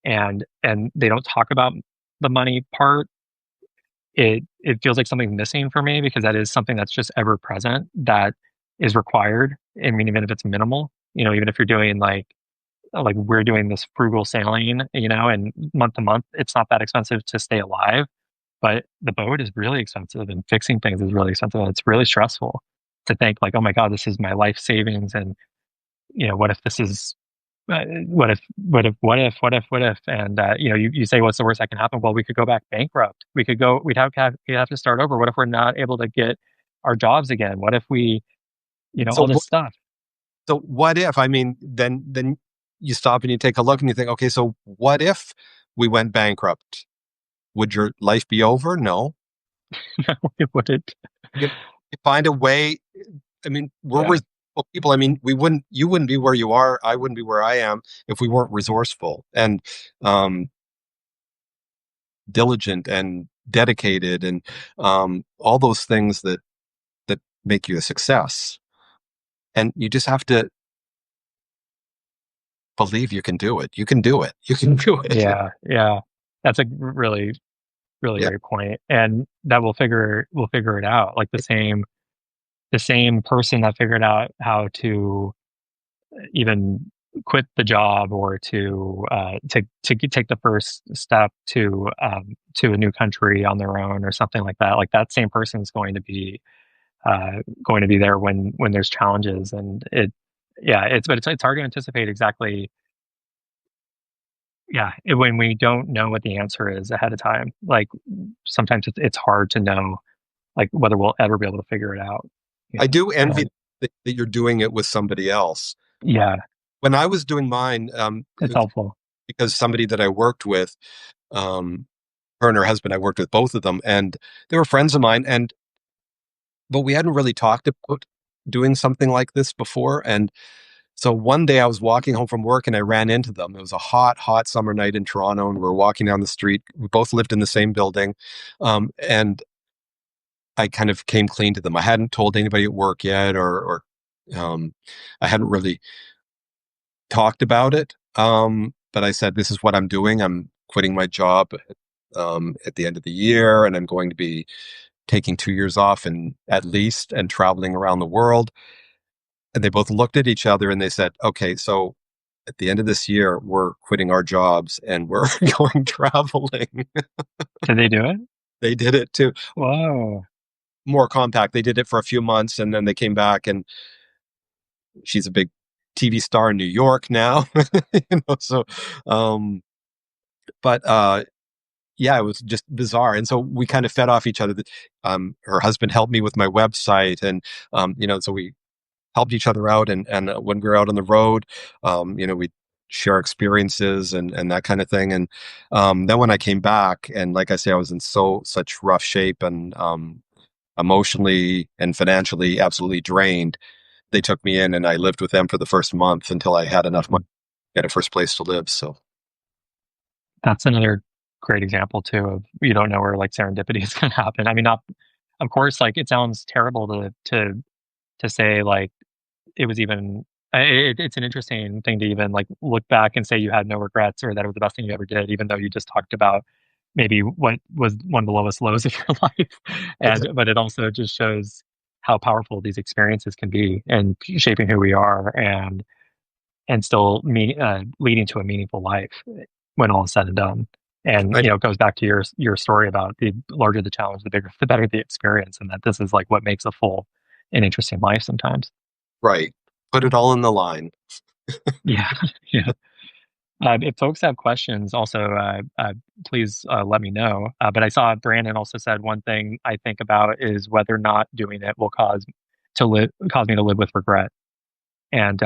and they don't talk about the money part, it feels like something's missing for me because that is something that's just ever present that is required. I mean, even if it's minimal, even if you're doing like we're doing this frugal sailing, and month to month, it's not that expensive to stay alive, but the boat is really expensive and fixing things is really expensive. And it's really stressful to think like, oh my God, this is my life savings. And, what if this is, what if, and, you say, what's the worst that can happen? Well, we could go back bankrupt. We'd have to start over. What if we're not able to get our jobs again? What if we, so all this stuff. so what if? I mean, then you stop and you take a look and you think, okay, so what if we went bankrupt? Would your life be over? No. It wouldn't. You find a way. I mean, we're Yeah. resourceful people. I mean, you wouldn't be where you are. I wouldn't be where I am if we weren't resourceful and um, diligent and dedicated and all those things that make you a success. And you just have to believe you can do it. You can do it. You can do it. Yeah. Yeah. That's a really, really Yeah. great point. And that we'll figure it out. Like the same person that figured out how to even quit the job or to take the first step to a new country on their own or something like that. Like that same person is going to be there when there's challenges, and yeah, it's hard to anticipate exactly. Yeah, when we don't know what the answer is ahead of time, like sometimes it's hard to know like whether we'll ever be able to figure it out. I do envy And that you're doing it with somebody else. yeah, When I was doing mine, it's helpful. because somebody that I worked with, um, her and her husband, I worked with both of them, and they were friends of mine, and but we hadn't really talked about doing something like this before. And so one day I was walking home from work and I ran into them. It was a hot, hot summer night in Toronto, and we were walking down the street. We both lived in the same building, and I kind of came clean to them. I hadn't told anybody at work yet, or um, I hadn't really talked about it. But I said, "This is what I'm doing. I'm quitting my job at the end of the year, and I'm going to be taking 2 years off and at least and traveling around the world." And they both looked at each other and they said, "Okay, so at the end of this year, we're quitting our jobs and we're going traveling." Did they do it? They did it too. Whoa. More compact. They did it for a few months and then they came back, and she's a big TV star in New York now. So, um, but yeah, it was just bizarre. And so we kind of fed off each other. Her husband helped me with my website, and so we helped each other out. And when we were out on the road, we share experiences and that kind of thing. And then when I came back, and like I say, I was in such rough shape and emotionally and financially absolutely drained. They took me in, and I lived with them for the first month until I had enough money to get a first place to live. So That's another great example too of you don't know where like serendipity is going to happen. I mean, not of course, like it sounds terrible to say like it was even. It's an interesting thing to even like look back and say you had no regrets or that it was the best thing you ever did, even though you just talked about maybe what was one of the lowest lows of your life. And but it also just shows how powerful these experiences can be and shaping who we are and still leading to a meaningful life when all is said and done. And I, it goes back to your story about the larger the challenge, the better the experience, and that this is like what makes a full and interesting life sometimes. right, put it all in the line. Yeah, yeah. If folks have questions, also please let me know. But I saw Brandon also said one thing I think about is whether not doing it will cause me to live with regret, and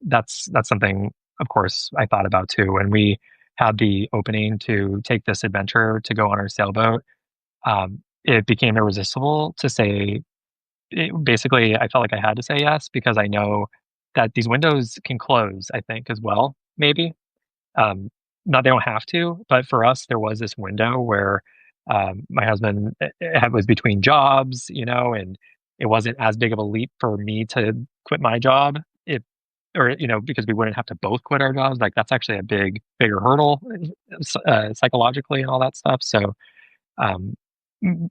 that's something, of course, I thought about too. And we had the opening to take this adventure to go on our sailboat, it became irresistible to say basically, I felt like I had to say yes because I know that these windows can close, I think, as well, maybe. Um, Not they don't have to, but for us, there was this window where my husband was between jobs, and it wasn't as big of a leap for me to quit my job if, or because we wouldn't have to both quit our jobs. Like that's actually a bigger hurdle psychologically and all that stuff. So um,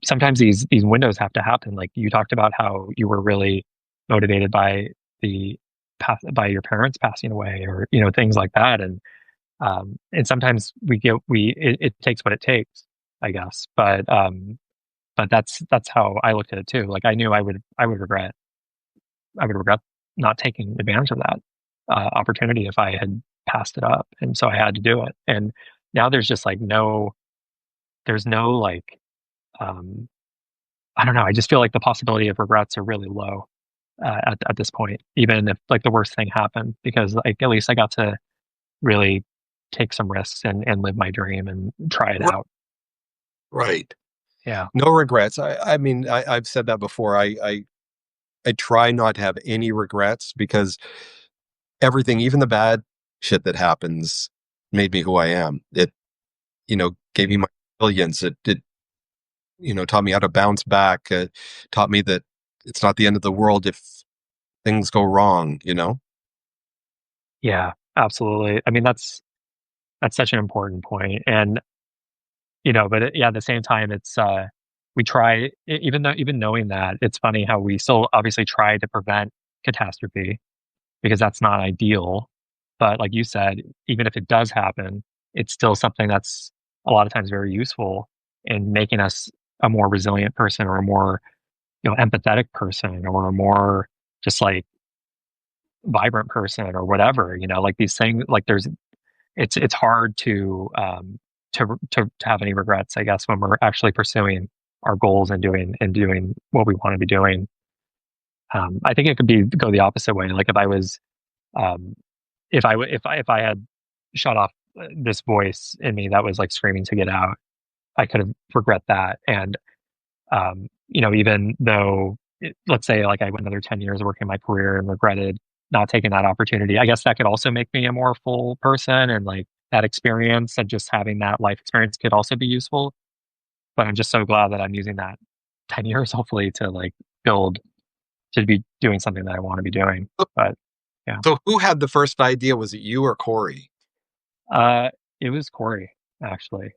sometimes these windows have to happen. Like you talked about how you were really motivated by the by your parents passing away, or things like that, and sometimes it takes what it takes, I guess. But that's how I looked at it too. Like I knew I would regret not taking advantage of that opportunity if I had passed it up, and so I had to do it. And now there's just like there's no like um, I don't know. I just feel like the possibility of regrets are really low at this point, even if like the worst thing happened, because like at least I got to really take some risks and live my dream and try it Ri- out. Right. Yeah. No regrets. I mean, I've said that before. I try not to have any regrets because everything, even the bad shit that happens, made me who I am. It, gave me my resilience. It taught me how to bounce back. Taught me that it's not the end of the world if things go wrong. Yeah, absolutely. I mean, that's such an important point. And but yeah, at the same time, it's we try even knowing that, it's funny how we still obviously try to prevent catastrophe because that's not ideal. But like you said, even if it does happen, it's still something that's a lot of times very useful in making us a more resilient person, or a more empathetic person, or a more just like vibrant person, or whatever. Like these things, like it's hard to have any regrets, I guess, when we're actually pursuing our goals and doing what we want to be doing. I think it could be go the opposite way. Like if I was um, if I had shut off this voice in me that was like screaming to get out, I could have regret that. And even though let's say like I went another 10 years working my career and regretted not taking that opportunity, I guess that could also make me a more full person, and like that experience and just having that life experience could also be useful. But I'm just so glad that I'm using that 10 years hopefully to like build to be doing something that I want to be doing. But yeah. So who had the first idea? Was it you or Corey? Uh, it was Corey actually,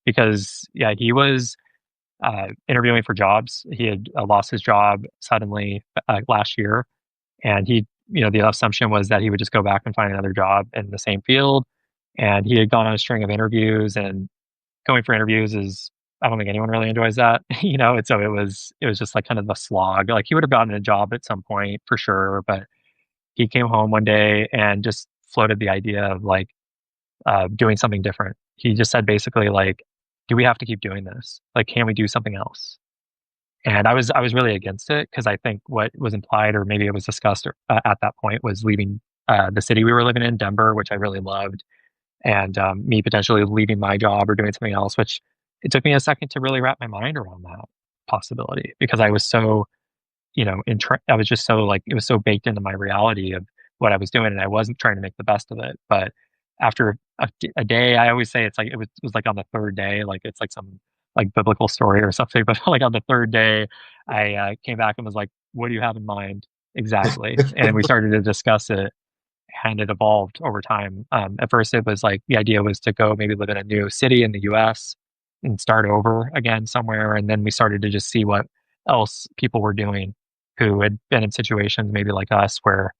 because yeah, he was interviewing for jobs. He had lost his job suddenly last year, and the assumption was that he would just go back and find another job in the same field. And he had gone on a string of interviews, and going for interviews is, I don't think anyone really enjoys that, And so it was just like kind of a slog. Like he would have gotten a job at some point for sure, but he came home one day and just floated the idea of like doing something different. He just said basically like, "Do we have to keep doing this? Like, can we do something else?" And I was really against it because I think what was implied, or maybe it was discussed at that point, was leaving the city we were living in, Denver, which I really loved, and me potentially leaving my job or doing something else. Which it took me a second to really wrap my mind around that possibility because I was so I was just so like it was so baked into my reality of what I was doing, and I wasn't trying to make the best of it. But after a day, I always say it's like it was like on the third day, like it's like some like biblical story or something. But like on the third day, I came back and was like, "What do you have in mind exactly?" And we started to discuss it, and it evolved over time. At first, it was like the idea was to go maybe live in a new city in the U.S. and start over again somewhere, and then we started to just see what else people were doing who had been in situations maybe like us where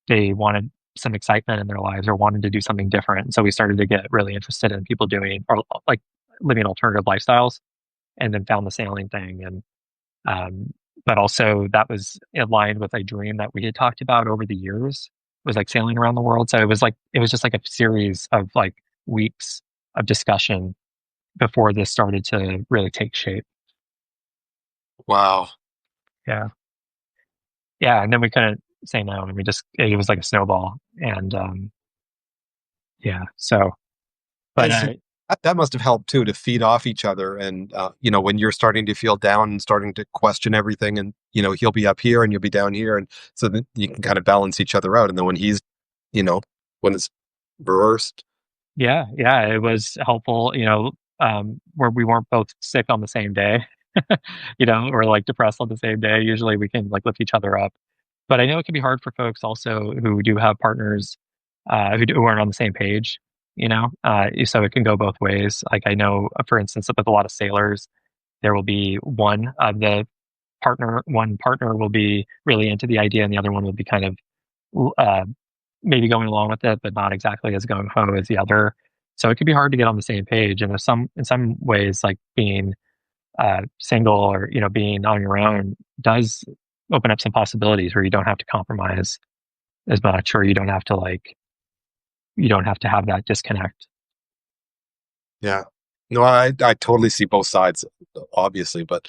they wanted some excitement in their lives or wanted to do something different. And so we started to get really interested in people doing or like living alternative lifestyles, and then found the sailing thing. And um, but also that was aligned with a dream that we had talked about over the years, was like sailing around the world. So it was just like a series of like weeks of discussion before this started to really take shape. Wow. Yeah. Yeah. And then we couldn't say no. And it was like a snowball. And yeah. So But And so that must have helped too to feed off each other. And when you're starting to feel down and starting to question everything, and he'll be up here and you'll be down here, and so that you can kind of balance each other out. And then when you know, when it's reversed, yeah, yeah, it was helpful, where we weren't both sick on the same day, or like depressed on the same day. Usually we can like lift each other up. But I know it can be hard for folks also who do have partners who aren't on the same page, so it can go both ways. Like I know, for instance, with a lot of sailors, there will be one partner will be really into the idea, and the other one will be kind of uh, maybe going along with it, but not exactly as gung ho as the other. So it can be hard to get on the same page. And in some ways, like being single or being on your own does open up some possibilities where you don't have to compromise as much, or you don't have to have that disconnect. yeah. No, I totally see both sides, obviously, but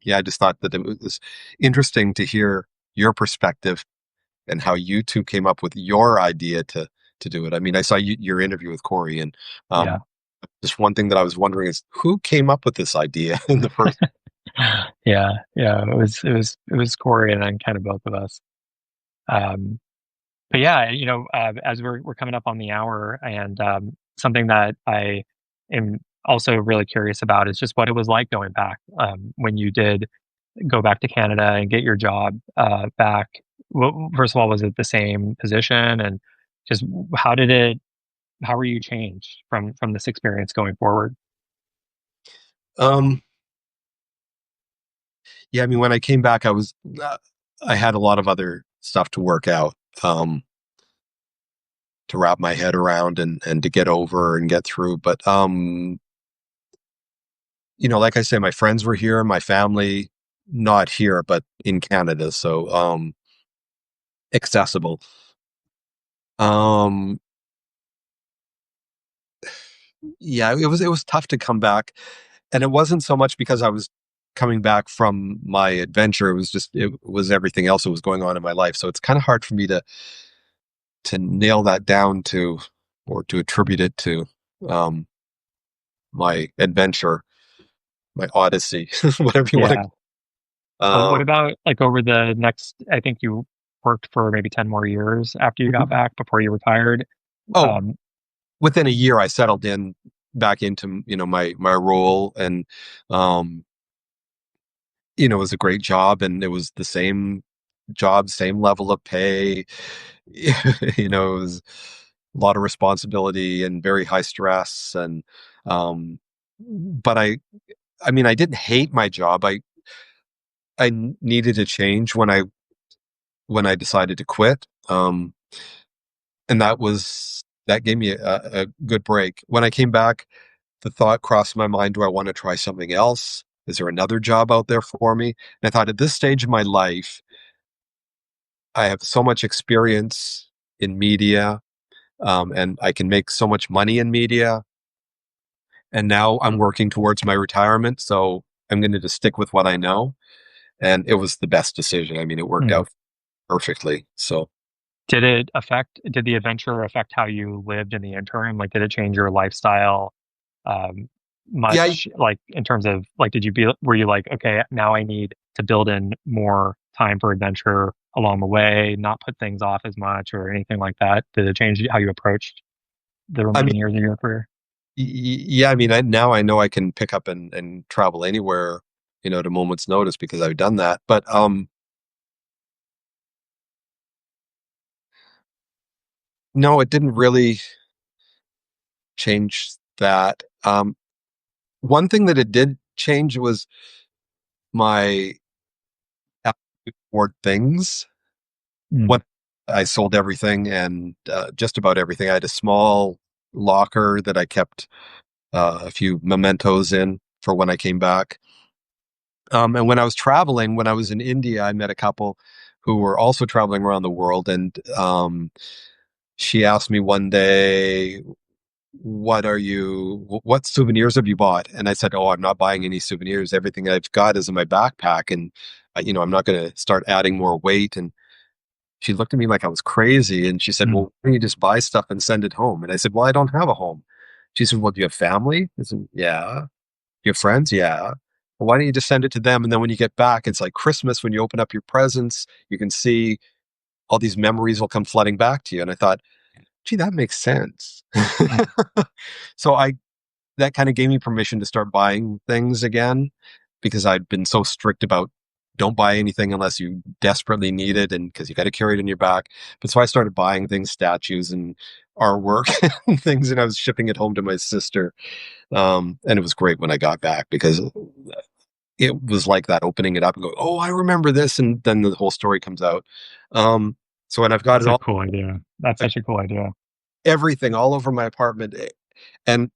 yeah, I just thought that it was interesting to hear your perspective and how you two came up with your idea to do it. I mean, I saw your interview with Corey, and Yeah. um, just one thing that I was wondering is who came up with this idea in the first. Yeah, yeah. It was Corey and then kind of both of us. Um, but yeah, as we're coming up on the hour, and something that I am also really curious about is just what it was like going back when you did go back to Canada and get your job back. First of all, was it the same position, and just how did it? How were you changed from this experience going forward? Um, yeah, I mean, when I came back, I had a lot of other stuff to work out, um, to wrap my head around and to get over and get through. But like I say, my friends were here, my family not here, but in Canada, so accessible. Um, yeah, it was tough to come back, and it wasn't so much because I was coming back from my adventure. It was everything else that was going on in my life. So it's kind of hard for me to nail that down to or to attribute it to um, my adventure, my odyssey, whatever you want to. Yeah. What Um, about like over the next? I think you worked for maybe 10 more years after you got back before you retired. oh, Um, within a year, I settled in back into my role, and um, it was a great job, and it was the same job, same level of pay. It was a lot of responsibility and very high stress, and but I mean, I didn't hate my job. I needed a change when I decided to quit. And that gave me a good break. When I came back, the thought crossed my mind, do I want to try something else? Is there another job out there for me? And I thought at this stage of my life, I have so much experience in media, and I can make so much money in media. And now I'm working towards my retirement. So I'm going to just stick with what I know. And it was the best decision. I mean, it worked hmm. out perfectly. So, Did the adventure affect how you lived in the interim? Like, did it change your lifestyle um, yeah, much? Like, in terms of like, were you like, okay, now I need to build in more time for adventure along the way, not put things off as much or anything like that? Did it change how you approached the I mean, remaining years of your career? yeah, I mean, now I know I can pick up and travel anywhere, at a moment's notice because I've done that. But no, it didn't really change that. One thing that it did change was my attitude toward things. Mm, When I sold everything and just about everything, I had a small locker that I kept a few mementos in for when I came back. And when I was traveling, when I was in India, I met a couple who were also traveling around the world, and she asked me one day, what souvenirs have you bought? And I said, oh, I'm not buying any souvenirs. Everything I've got is in my backpack. And, I'm not going to start adding more weight. And she looked at me like I was crazy. And she said, mm, well, why don't you just buy stuff and send it home? And I said, well, I don't have a home. She said, well, do you have family? I said, yeah. You have friends? Yeah. Well, why don't you just send it to them? And then when you get back, it's like Christmas. When you open up your presents, you can see all these memories will come flooding back to you. And I thought, gee, that makes sense. Mm. So that kind of gave me permission to start buying things again because I'd been so strict about don't buy anything unless you desperately need it and because you got to carry it in your back. But so I started buying things, statues and artwork and things, and I was shipping it home to my sister. And it was great when I got back because it was like that, opening it up and go, oh, I remember this. And then the whole story comes out. So when I've got That's it a all, cool idea. That's like such a cool idea. everything all over my apartment. And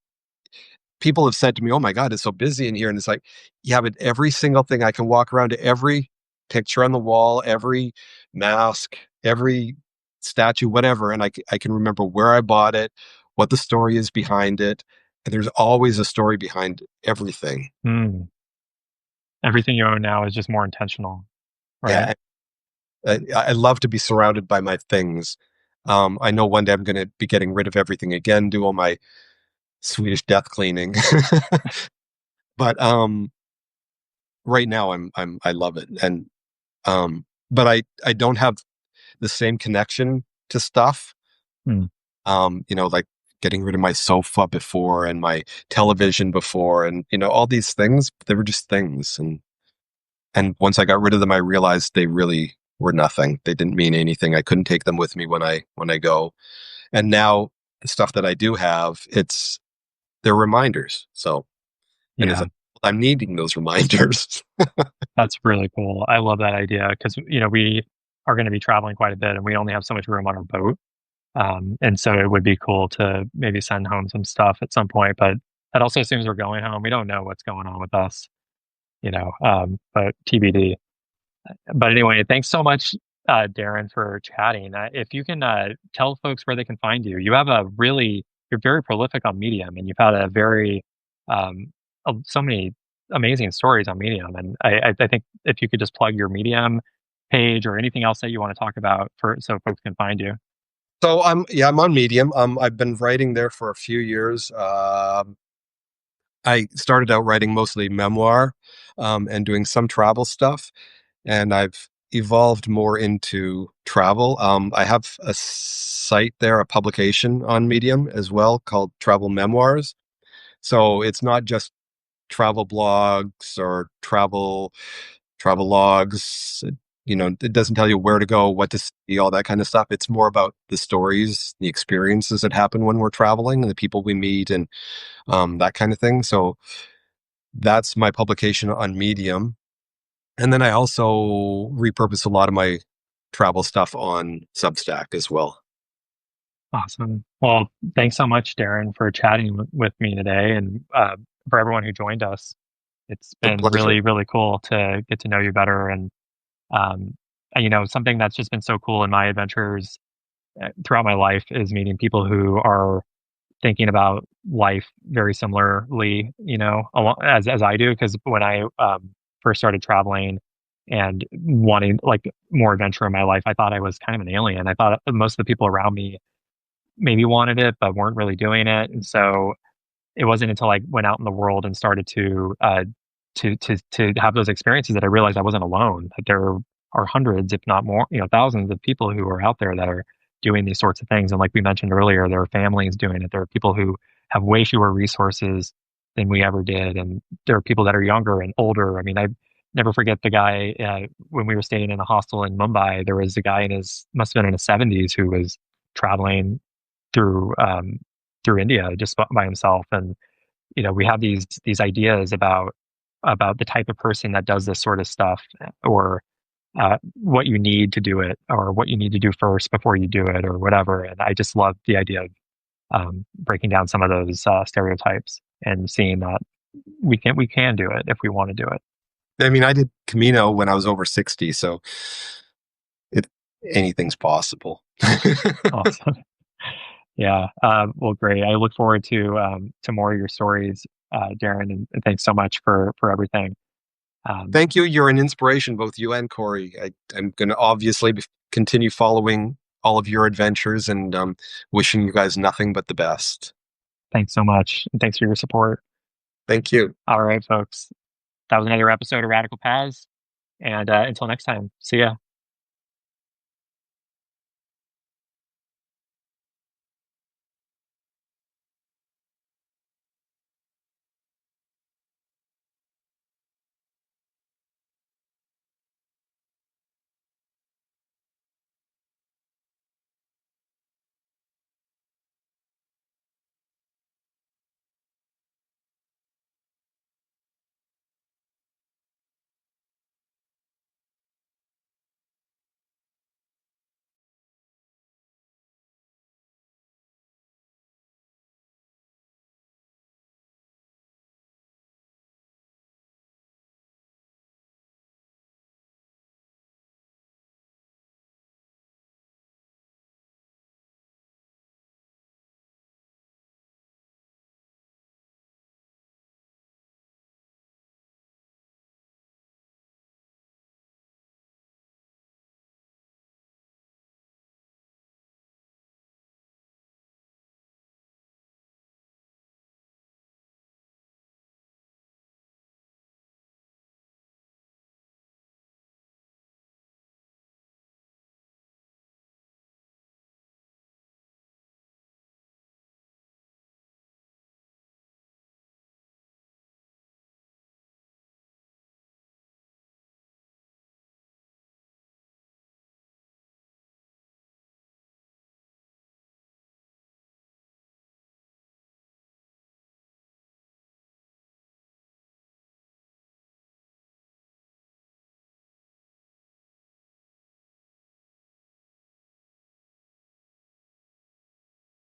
people have said to me, oh my God, it's so busy in here. And it's like, yeah, but every single thing I can walk around to every picture on the wall, every mask, every statue, whatever. And I can remember where I bought it, what the story is behind it. And there's always a story behind everything. Mm. Everything you own now is just more intentional, right? Yeah. I love to be surrounded by my things. I know one day I'm going to be getting rid of everything again, do all my Swedish death cleaning. But right now I love it. And but I don't have the same connection to stuff. Mm. Like getting rid of my sofa before and my television before and all these things, they were just things. And once I got rid of them, I realized they really were nothing. They didn't mean anything. I couldn't take them with me when I go. And now the stuff that I do have, they're reminders. So, and it's Yeah, like, I'm needing those reminders. that's really cool. I love that idea because we are going to be traveling quite a bit, and we only have so much room on our boat. And so it would be cool to maybe send home some stuff at some point. But that also assumes we're going home. We don't know what's going on with us, but TBD. But anyway, thanks so much, Darren, for chatting. If you can tell folks where they can find you, you're very prolific on Medium, and you've had um, so many amazing stories on Medium. And I think if you could just plug your Medium page or anything else that you want to talk about so folks can find you. So I'm on Medium. I've been writing there for a few years. I started out writing mostly memoir, and doing some travel stuff, and I've evolved more into travel. I have a site there, a publication on Medium as well called Travel Memoirs. So it's not just travel blogs or travel logs. It doesn't tell you where to go, what to see, all that kind of stuff. It's more about the stories, the experiences that happen when we're traveling, and the people we meet, and that kind of thing. So that's my publication on Medium. And then I also repurpose a lot of my travel stuff on Substack as well. Awesome. Well, thanks so much, Darren, for chatting with me today, and for everyone who joined us. It's It's a been pleasure. really, really cool to get to know you better. Um, something that's just been so cool in my adventures throughout my life is meeting people who are thinking about life very similarly, as I do. Because when I first started traveling and wanting like more adventure in my life, I thought I was kind of an alien. I thought most of the people around me maybe wanted it, but weren't really doing it. And so it wasn't until I went out in the world and started to have those experiences that I realized I wasn't alone. That there are hundreds, if not more, thousands of people who are out there that are doing these sorts of things. And like we mentioned earlier, there are families doing it. There are people who have way fewer resources than we ever did, and there are people that are younger and older. I mean, I never forget the guy when we were staying in a hostel in Mumbai. There was a guy in his must have been in his 70s who was traveling through through India just by himself. And we have these ideas about the type of person that does this sort of stuff, or what you need to do it, or what you need to do first before you do it, or whatever. And I just love the idea of breaking down some of those stereotypes and seeing that we can do it if we want to do it. I mean, I did Camino when I was over 60, so it anything's possible. Awesome. Yeah. Well, great. I look forward to more of your stories, Darren, and thanks so much for everything. Um, Thank you. You're an inspiration, both you and Corey. I'm going to obviously continue following all of your adventures and wishing you guys nothing but the best. Thanks so much. And thanks for your support. Thank you. All right, folks. That was another episode of Radical Paths. And until next time, see ya.